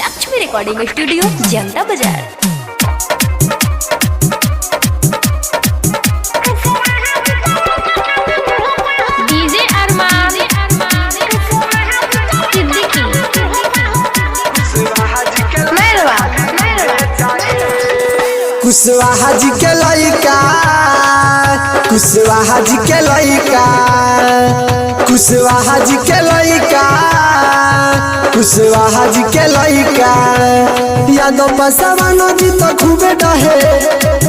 Lakshmi recording studio जनता बाजार। DJ अरमान सिद्दीकी कुशवाहा जी के लइका कुशवाहा जी के लइका कुशवाहा जी के लइका कुशवाहा जी के लइका यादव पसवानो जी तो खूबे डहे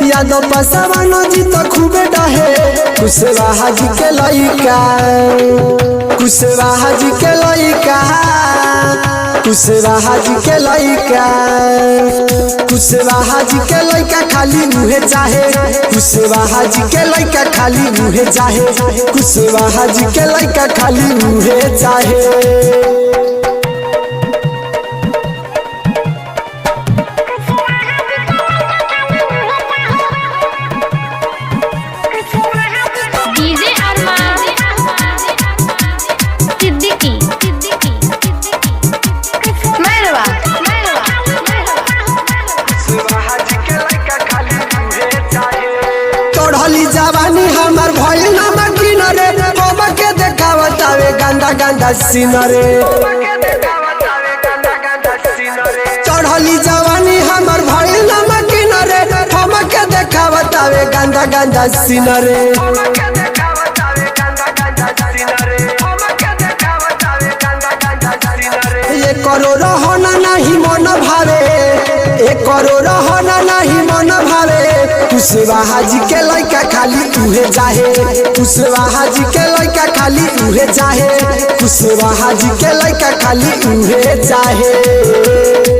यादव पसवानो जी तो खूबे डहे कुशवाहा जी के लइका कुशवाहा जी के लइका कुशवाहा जी के लइका कुशवाहा जी के लइका खाली मुहे चाहे कुशवाहा जी के लइका खाली मुहे चाहे कुशवाहा जी के लइका खाली मुहे चाहे। डीजे अरमान सिद्दीकी चढ़ली जवानी हमार भइल नमकीन रे बाबा के देखावतावे गंदा गंदा सीन रे चढ़ली जवानी हमार भइल नमकीन रे बाबा के देखावतावे गंदा गंदा सीन रे ये करो रहना नहीं मन भावे ये करो रहना नहीं मन भावे कुशवाहा जी के लइका खाली उहे जाहे कुशवाहा जी के लइका खाली उहे जाहे कुशवाहा जी के लइका खाली उहे जाहे।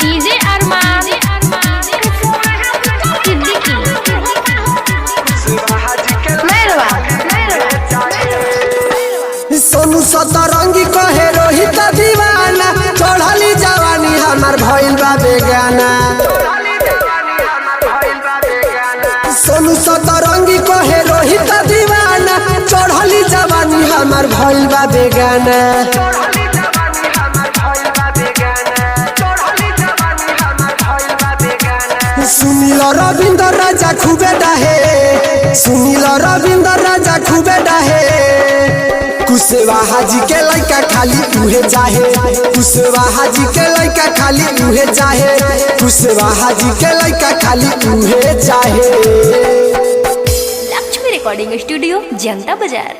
डीजे अरमान सिद्दीकी सोनू सतरंगी कहे रोहित दीवाना चढ़ली जवानी हमार भइल बा बेगाना सोनू सतरंगी कहे रोहित दीवाना चढ़ली जवानी हमार भइल बा बेगाना सुनील रविंद्र राजा खूबे डहे सुनील रविंद्र राजा खूबे डहे कुशवाहा जी के लइका खाली उहे जाहे कुशवाहा जी के लइका खाली उहे जाहे कुशवाहा जी के लइका खाली उहे जाहे। लक्ष्मी रिकॉर्डिंग स्टूडियो जनता बाजार।